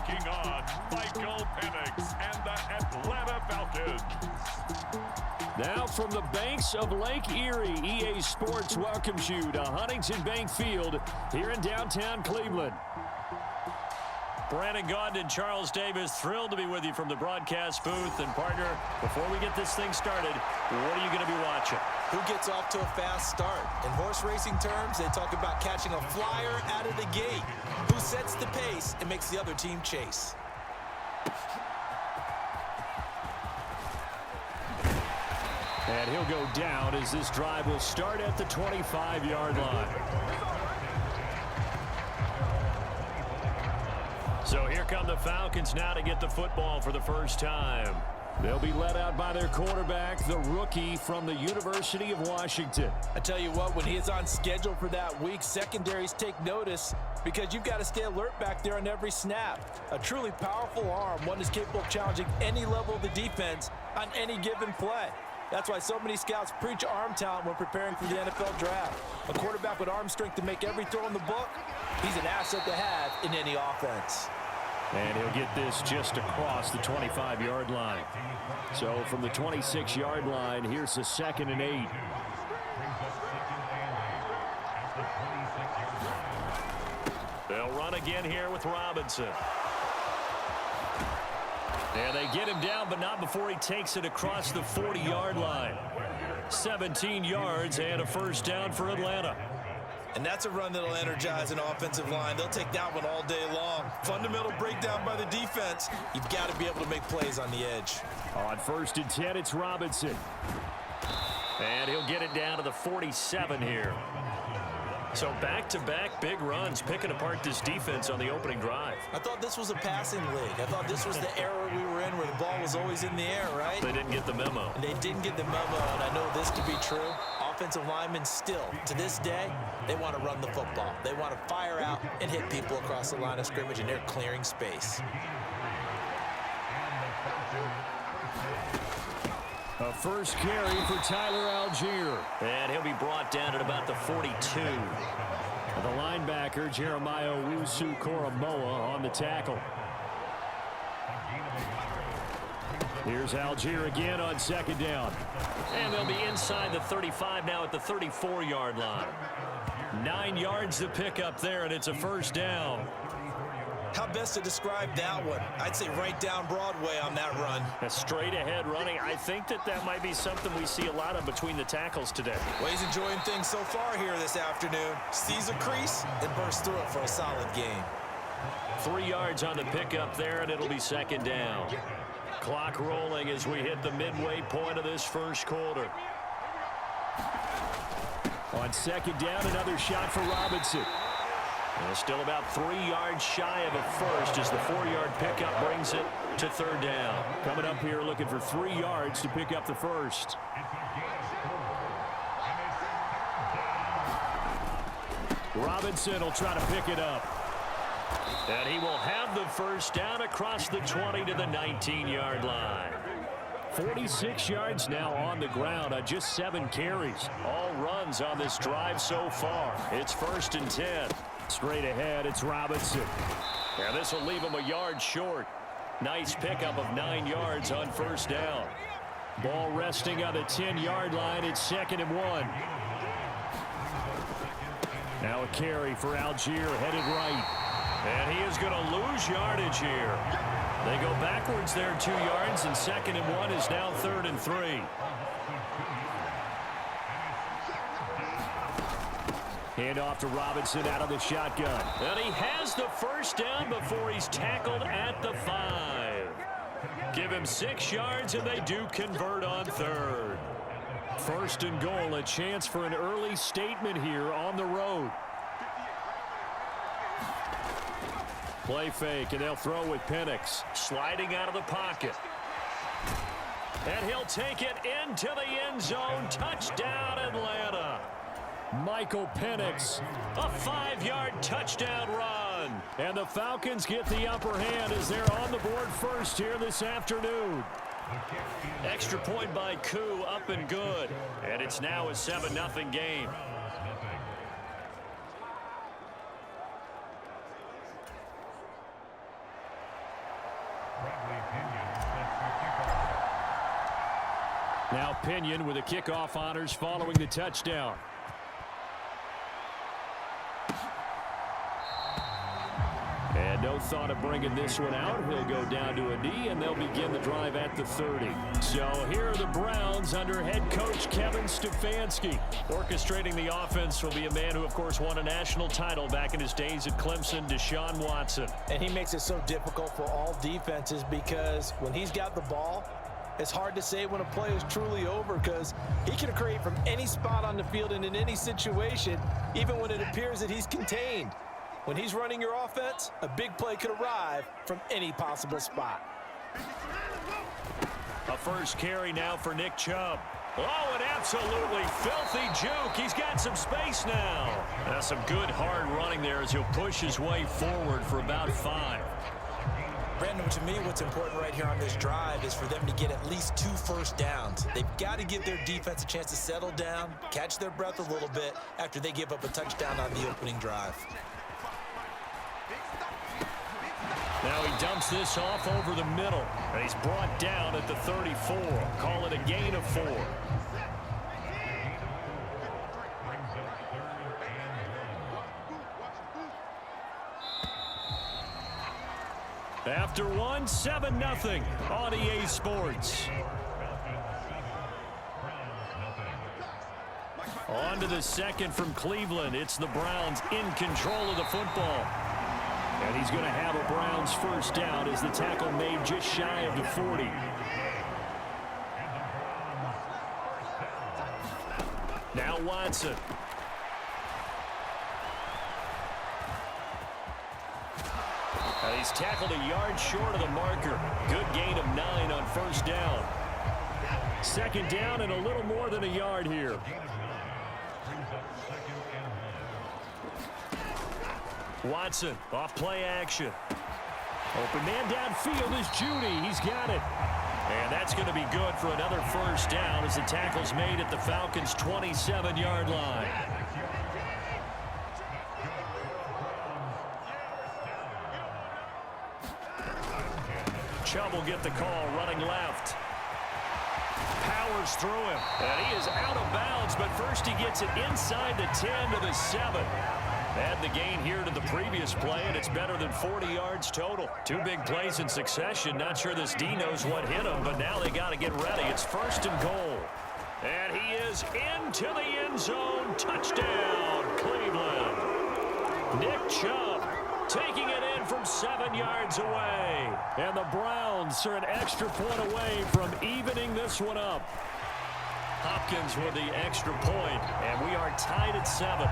taking on Michael Penix and the Atlanta Falcons. Now from the banks of Lake Erie, EA Sports welcomes you to Huntington Bank Field here in downtown Cleveland. Brandon Gaudin and Charles Davis, thrilled to be with you from the broadcast booth. And partner, before we get this thing started, what are you going to be watching? Who gets off to a fast start? In horse racing terms, they talk about catching a flyer out of the gate. Who sets the pace and makes the other team chase? And he'll go down as this drive will start at the 25-yard line. So here come the Falcons now to get the football for the first time. They'll be led out by their quarterback, the rookie from the University of Washington. I tell you what, when he is on schedule for that week, secondaries take notice because you've got to stay alert back there on every snap. A truly powerful arm, one is capable of challenging any level of the defense on any given play. That's why so many scouts preach arm talent when preparing for the NFL draft. A quarterback with arm strength to make every throw in the book, he's an asset to have in any offense. And he'll get this just across the 25-yard line. So from the 26-yard line, here's the 2nd and 8. They'll run again here with Robinson. And they get him down, but not before he takes it across the 40-yard line. 17 yards and a first down for Atlanta. And that's a run that'll energize an offensive line. They'll take that one all day long. Fundamental breakdown by the defense. You've got to be able to make plays on the edge. On 1st and 10, it's Robinson. And he'll get it down to the 47 here. So back-to-back big runs, picking apart this defense on the opening drive. I thought this was a passing league. I thought this was the era we were in where the ball was always in the air, right? They didn't get the memo. And they didn't get the memo, and I know this to be true. Offensive linemen still, to this day, they want to run the football. They want to fire out and hit people across the line of scrimmage, and they're clearing space. A first carry for Tyler Algier. And he'll be brought down at about the 42. The linebacker, Jeremiah Owusu-Koramoah, on the tackle. Here's Algier again on 2nd down. And they'll be inside the 35 now at the 34-yard line. 9 yards to pick up there, and it's a first down. How best to describe that one? I'd say right down Broadway on that run. A straight-ahead running. I think that might be something we see a lot of between the tackles today. Well, he's enjoying things so far here this afternoon. Sees a crease and bursts through it for a solid game. 3 yards on the pickup there, and it'll be 2nd down. Clock rolling as we hit the midway point of this first quarter. On 2nd down, another shot for Robinson. And still about 3 yards shy of a first as the 4-yard pickup brings it to 3rd down. Coming up here looking for 3 yards to pick up the first. Robinson will try to pick it up. And he will have the first down across the 20 to the 19-yard line. 46 yards now on the ground on just 7 carries. All runs on this drive so far. It's 1st and 10. Straight ahead, it's Robinson. And this will leave him a yard short. Nice pickup of 9 yards on 1st down. Ball resting on the 10-yard line. It's 2nd and 1. Now a carry for Algier, headed right. And he is going to lose yardage here. They go backwards there 2 yards, and 2nd and 1 is now 3rd and 3. Hand off to Robinson out of the shotgun. And he has the first down before he's tackled at the 5. Give him 6 yards, and they do convert on 3rd. 1st and goal, a chance for an early statement here on the road. Play fake, and they'll throw with Penix. Sliding out of the pocket. And he'll take it into the end zone. Touchdown, Atlanta. Michael Penix. A 5-yard touchdown run. And the Falcons get the upper hand as they're on the board first here this afternoon. Extra point by Koo, up and good. And it's now a 7-0 game. Now Pinion with the kickoff honors following the touchdown. And no thought of bringing this one out. He'll go down to a knee, and they'll begin the drive at the 30. So here are the Browns under head coach Kevin Stefanski. Orchestrating the offense will be a man who, of course, won a national title back in his days at Clemson, Deshaun Watson. And he makes it so difficult for all defenses because when he's got the ball, it's hard to say when a play is truly over because he can create from any spot on the field and in any situation, even when it appears that he's contained. When he's running your offense, a big play could arrive from any possible spot. A first carry now for Nick Chubb. Oh, an absolutely filthy juke. He's got some space now. That's some good hard running there as he'll push his way forward for about 5. Brandon, to me, what's important right here on this drive is for them to get at least 2 first downs. They've got to give their defense a chance to settle down, catch their breath a little bit after they give up a touchdown on the opening drive. Now he dumps this off over the middle, and he's brought down at the 34. Call it a gain of 4. After 1, 7-0 on EA Sports. On to the second from Cleveland. It's the Browns in control of the football. And he's going to have a Browns first down as the tackle made just shy of the 40. Now Watson. And he's tackled a yard short of the marker. Good gain of 9 on first down. Second down and a little more than a yard here. Watson off play action. Open man downfield is Judy. He's got it. And that's going to be good for another first down as the tackle's made at the Falcons' 27-yard line. Chubb will get the call running left. Powers through him. And he is out of bounds, but first he gets it inside the 10 to the 7. Add the gain here to the previous play, and it's better than 40 yards total. 2 big plays in succession. Not sure this D knows what hit him, but now they got to get ready. It's first and goal. And he is into the end zone. Touchdown, Cleveland. Nick Chubb taking it in from 7 yards away. And the Browns are an extra point away from evening this one up. Hopkins with the extra point, and we are tied at 7.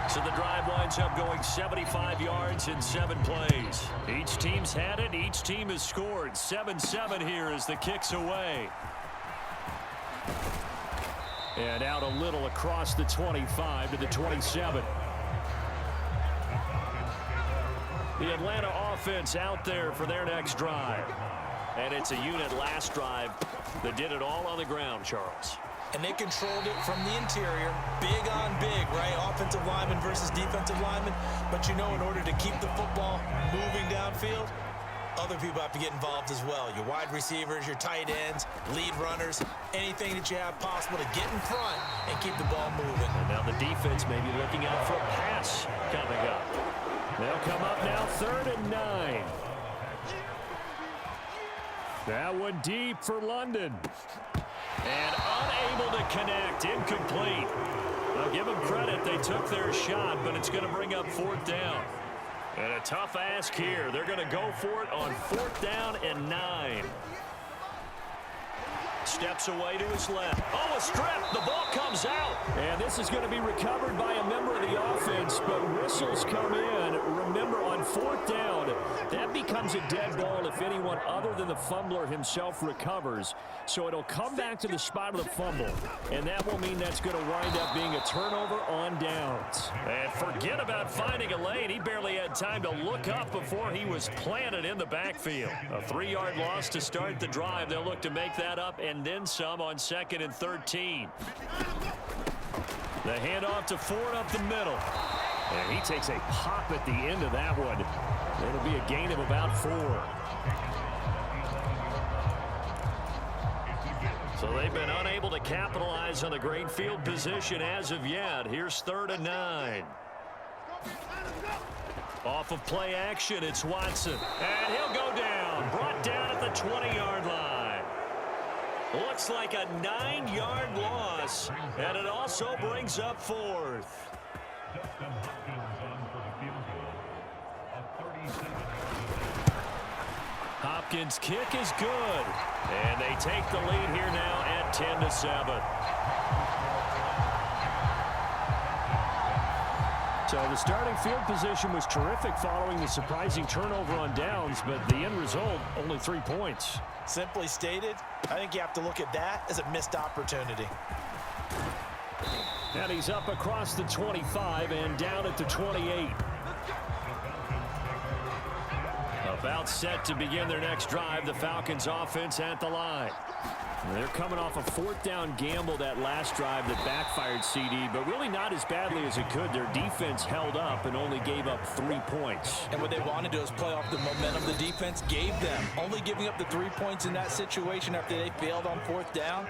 So the drive winds up going 75 yards in 7 plays. Each team's had it. Each team has scored. 7-7 here as the kick's away. And out a little across the 25 to the 27. The Atlanta offense out there for their next drive. And it's a unit last drive that did it all on the ground, Charles. And they controlled it from the interior, big on big, right? Offensive lineman versus defensive lineman. But you know, in order to keep the football moving downfield, other people have to get involved as well. Your wide receivers, your tight ends, lead runners, anything that you have possible to get in front and keep the ball moving. And now the defense may be looking out for a pass coming up. They'll come up now 3rd and 9. That one deep for London. And unable to connect. Incomplete. I'll give them credit. They took their shot, but it's going to bring up 4th down. And a tough ask here. They're going to go for it on 4th down and 9. Steps away to his left. Oh, a strip. The ball comes out. And this is going to be recovered by a member of the offense, but whistles come in. Remember, on 4th down, that becomes a dead ball if anyone other than the fumbler himself recovers. So it'll come back to the spot of the fumble, and that will mean that's going to wind up being a turnover on downs. And forget about finding a lane. He barely had time to look up before he was planted in the backfield. A 3-yard loss to start the drive. They'll look to make that up and then some on 2nd and 13. The handoff to Ford up the middle. And he takes a pop at the end of that one. It'll be a gain of about 4. So they've been unable to capitalize on the great field position as of yet. Here's 3rd and 9. Off of play action, it's Watson. And he'll go down. Brought down at the 20-yard line. Looks like a 9-yard loss. And it also brings up 4th. Hopkins' kick is good. And they take the lead here now at 10-7. So the starting field position was terrific following the surprising turnover on downs, but the end result, only 3 points. Simply stated, I think you have to look at that as a missed opportunity. And he's up across the 25 and down at the 28. About set to begin their next drive, the Falcons offense at the line. They're coming off a 4th down gamble that last drive that backfired CD, but really not as badly as it could. Their defense held up and only gave up 3 points. And what they want to do is play off the momentum the defense gave them. Only giving up the 3 points in that situation after they failed on 4th down.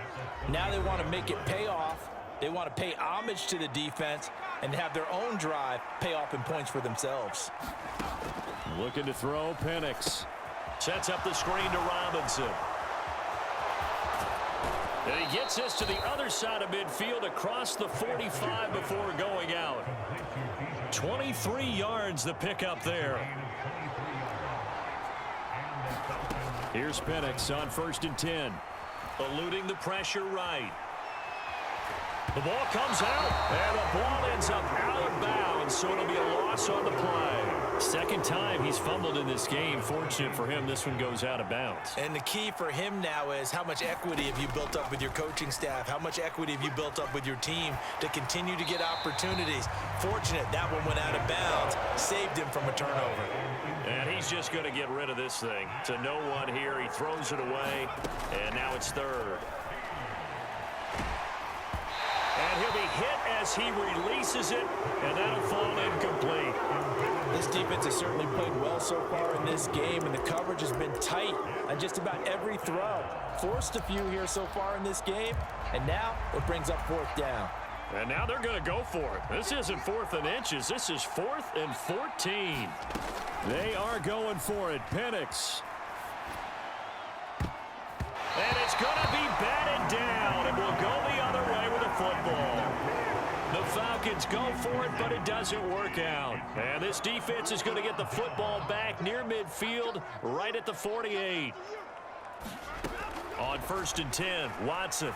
Now they want to make it pay off. They want to pay homage to the defense and have their own drive pay off in points for themselves. Looking to throw, Penix. Sets up the screen to Robinson. And he gets this to the other side of midfield across the 45 before going out. 23 yards the pickup there. Here's Penix on 1st and 10. Eluding the pressure right. The ball comes out, and the ball ends up out of bounds, so it'll be a loss on the play. 2nd time he's fumbled in this game. Fortunate for him, this one goes out of bounds. And the key for him now is how much equity have you built up with your coaching staff? How much equity have you built up with your team to continue to get opportunities? Fortunate that one went out of bounds, saved him from a turnover. And he's just going to get rid of this thing. To no one here, he throws it away, and now it's 3rd. And he'll be hit as he releases it, and that'll fall incomplete. This defense has certainly played well so far in this game, and the coverage has been tight on just about every throw. Forced a few here so far in this game, and now it brings up 4th down. And now they're going to go for it. This isn't 4th and inches. This is 4th and 14. They are going for it. Penix. And it's going to be batted down, and will go the other way with the football. The Falcons go for it, but it doesn't work out. And this defense is going to get the football back near midfield, right at the 48. On 1st and 10, Watson.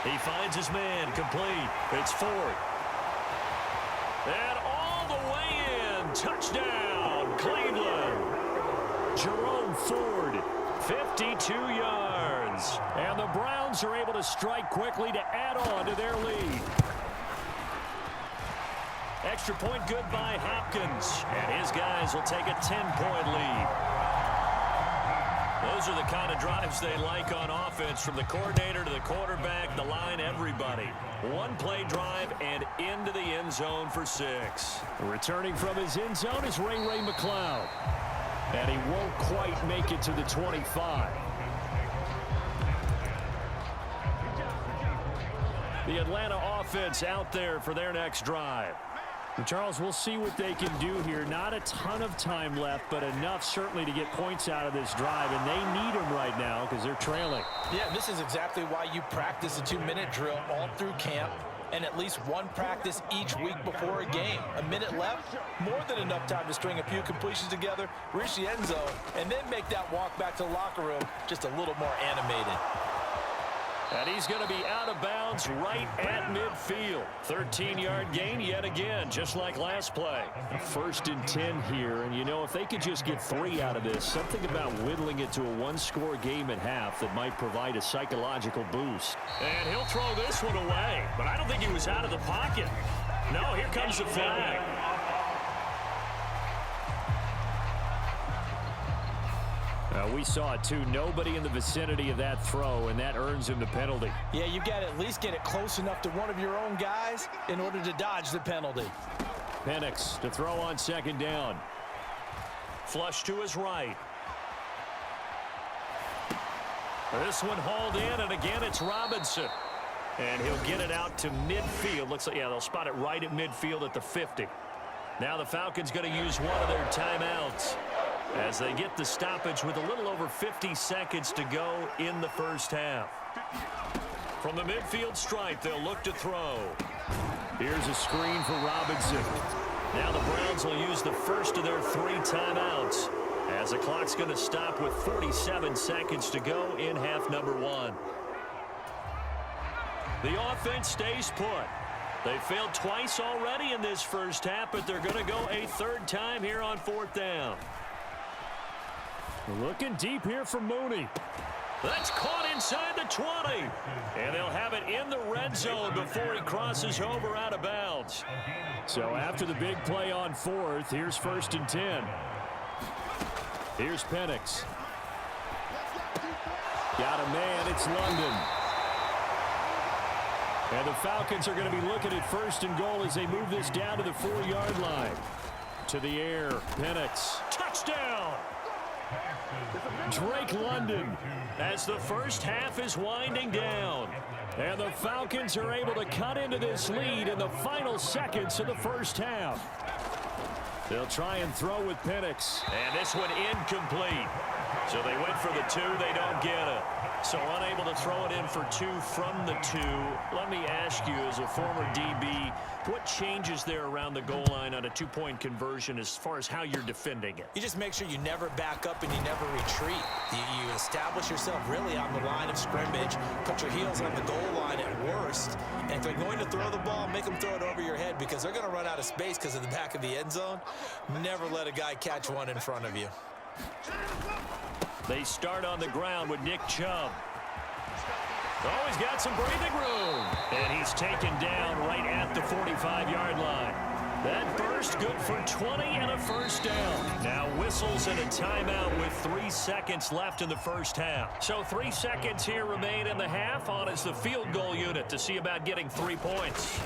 He finds his man, complete. It's 4th. And all the way in, touchdown, Cleveland. Jerome Ford, 52 yards. And the Browns are able to strike quickly to add on to their lead. Extra point good by Hopkins. And his guys will take a 10-point lead. Those are the kind of drives they like on offense, from the coordinator to the quarterback, the line, everybody. One play drive and into the end zone for 6. Returning from his end zone is Ray McCloud. And he won't quite make it to the 25. The Atlanta offense out there for their next drive. And Charles, we'll see what they can do here. Not a ton of time left, but enough certainly to get points out of this drive. And they need them right now because they're trailing. Yeah, this is exactly why you practice a 2-minute drill all through camp, and at least one practice each week before a game. A minute left, more than enough time to string a few completions together, reach the end zone, and then make that walk back to the locker room just a little more animated. And he's going to be out of bounds right at midfield. 13-yard gain yet again, just like last play. 1st and 10 here, and you know, if they could just get 3 out of this, something about whittling it to a 1-score game at half that might provide a psychological boost. And he'll throw this one away, but I don't think he was out of the pocket. No, here comes the flag. We saw it too. Nobody in the vicinity of that throw, and that earns him the penalty. Yeah, you got to at least get it close enough to one of your own guys in order to dodge the penalty. Penix to throw on 2nd down. Flush to his right. This one hauled in, and again it's Robinson. And he'll get it out to midfield. Looks like, yeah, they'll spot it right at midfield at the 50. Now the Falcons going to use one of their timeouts as they get the stoppage with a little over 50 seconds to go in the first half. From the midfield stripe, they'll look to throw. Here's a screen for Robinson. Now the Browns will use the first of their 3 timeouts as the clock's going to stop with 47 seconds to go in half number 1. The offense stays put. They failed twice already in this first half, but they're going to go a 3rd time here on 4th down. Looking deep here for Mooney. That's caught inside the 20. And they'll have it in the red zone before he crosses over out of bounds. So after the big play on 4th, here's 1st and 10. Here's Penix. Got a man, it's London. And the Falcons are going to be looking at 1st and goal as they move this down to the 4-yard line. To the air, Penix. Touchdown! Drake London. As the first half is winding down. And the Falcons are able to cut into this lead in the final seconds of the first half. They'll try and throw with Penix. And this one incomplete. So they went for the 2, they don't get it. So unable to throw it in for 2 from the 2. Let me ask you, as a former DB, what changes there around the goal line on a 2-point conversion as far as how you're defending it? You just make sure you never back up and you never retreat. You establish yourself really on the line of scrimmage, put your heels on the goal line at worst, and if they're going to throw the ball, make them throw it over your head because they're going to run out of space because of the back of the end zone. Never let a guy catch one in front of you. They start on the ground with Nick Chubb. Oh, he's got some breathing room. And he's taken down right at the 45-yard line. That burst good for 20 and a first down. Now whistles and a timeout with 3 seconds left in the first half. So 3 seconds here remain in the half. On is the field goal unit to see about getting 3 points.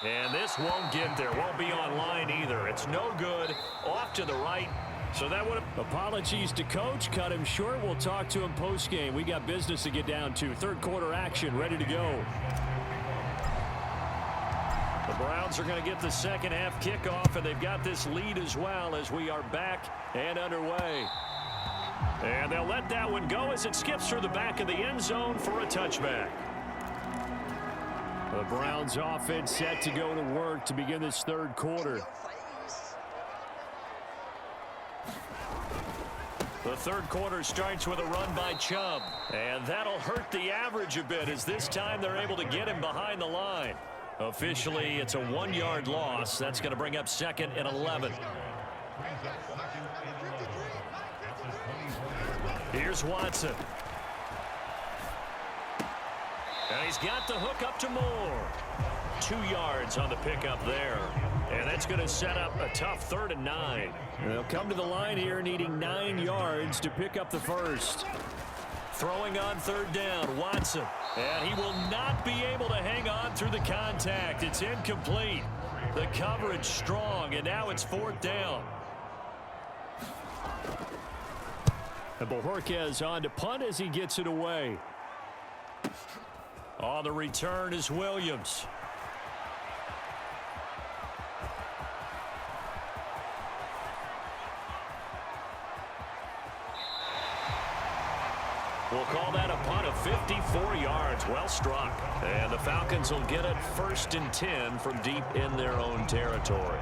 And this won't get there. Won't be online either. It's no good. Off to the right. So that would have... Apologies to Coach. Cut him short. We'll talk to him post-game. We got business to get down to. 3rd quarter action ready to go. The Browns are going to get the second half kickoff, and they've got this lead as well as we are back and underway. And they'll let that one go as it skips through the back of the end zone for a touchback. The Browns offense set to go to work to begin this 3rd quarter. The 3rd quarter starts with a run by Chubb. And that'll hurt the average a bit as this time they're able to get him behind the line. Officially, it's a 1-yard loss. That's going to bring up 2nd and 11. Here's Watson. And he's got the hook up to Moore. 2 yards on the pickup there. And that's going to set up a tough 3rd and 9. They'll come to the line here needing 9 yards to pick up the first. Throwing on 3rd down, Watson. And he will not be able to hang on through the contact. It's incomplete. The coverage strong, and now it's 4th down. And Bojorquez on to punt as he gets it away. On the return is Williams. We'll call that a punt of 54 yards. Well struck. And the Falcons will get it 1st and 10 from deep in their own territory.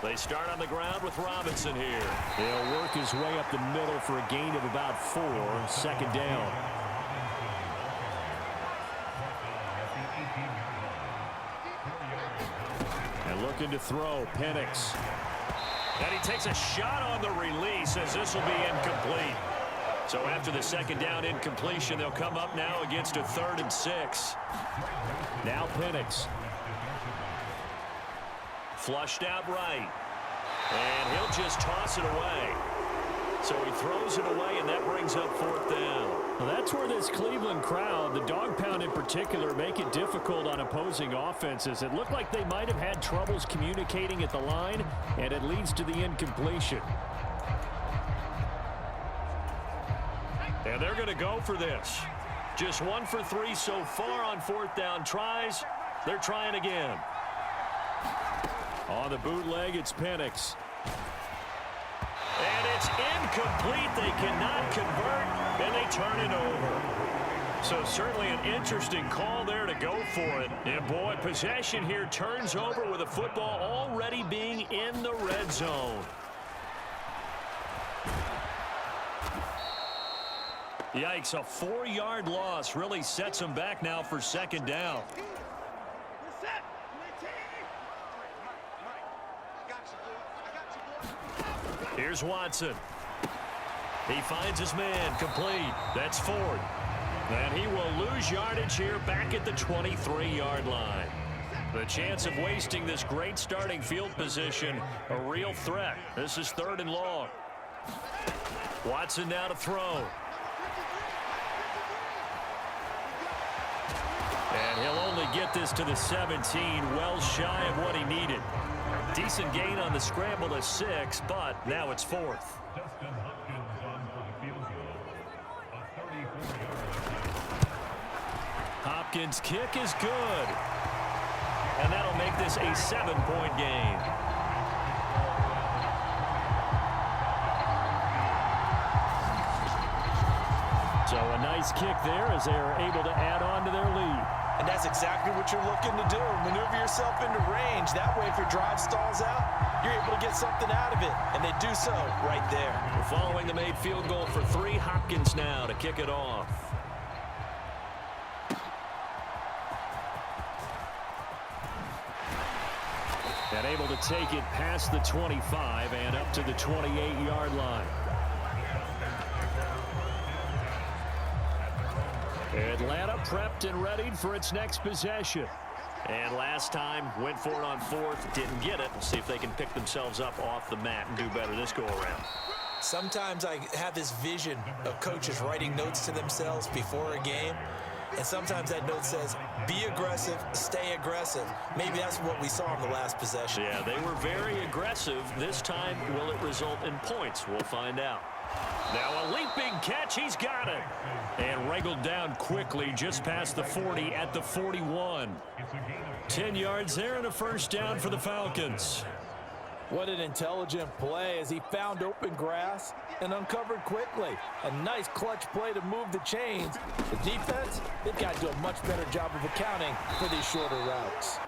They start on the ground with Robinson here. He'll work his way up the middle for a gain of about 4. 2nd down. And looking to throw, Penix. And he takes a shot on the release as this will be incomplete. So after the 2nd down incompletion, they'll come up now against a 3rd and 6. Now Penix. Flushed out right. And he'll just toss it away. So he throws it away, and that brings up 4th down. Well, that's where this Cleveland crowd, the dog pound in particular, make it difficult on opposing offenses. It looked like they might have had troubles communicating at the line, and it leads to the incompletion. And they're going to go for this. Just 1 for 3 so far on 4th down tries. They're trying again. On the bootleg, it's Penix. And it's incomplete. They cannot convert, and they turn it over. So certainly an interesting call there to go for it. And boy, possession here turns over with the football already being in the red zone. Yikes, a 4-yard loss really sets them back now for 2nd down. Here's Watson. He finds his man, complete. That's 4th. And he will lose yardage here back at the 23-yard line. The chance of wasting this great starting field position, a real threat. This is 3rd and long. Watson now to throw. And he'll only get this to the 17, well shy of what he needed. Decent gain on the scramble to 6, but now it's 4th. Hopkins' kick is good. And that'll make this a 7-point game. So a nice kick there as they are able to add on to their lead. And that's exactly what you're looking to do. Maneuver yourself into range. That way, if your drive stalls out, you're able to get something out of it. And they do so right there. We're following the made field goal for 3. Hopkins now to kick it off. And able to take it past the 25 and up to the 28-yard line. Atlanta prepped and readied for its next possession. And last time, went for it on 4th, didn't get it. We'll see if they can pick themselves up off the mat and do better this go-around. Sometimes I have this vision of coaches writing notes to themselves before a game. And sometimes that note says, be aggressive, stay aggressive. Maybe that's what we saw in the last possession. Yeah, they were very aggressive. This time, will it result in points? We'll find out. Now a leaping catch. He's got it. And wrangled down quickly just past the 40 at the 41. 10 yards there and a 1st down for the Falcons. What an intelligent play as he found open grass and uncovered quickly. A nice clutch play to move the chains. The defense, they've got to do a much better job of accounting for these shorter routes.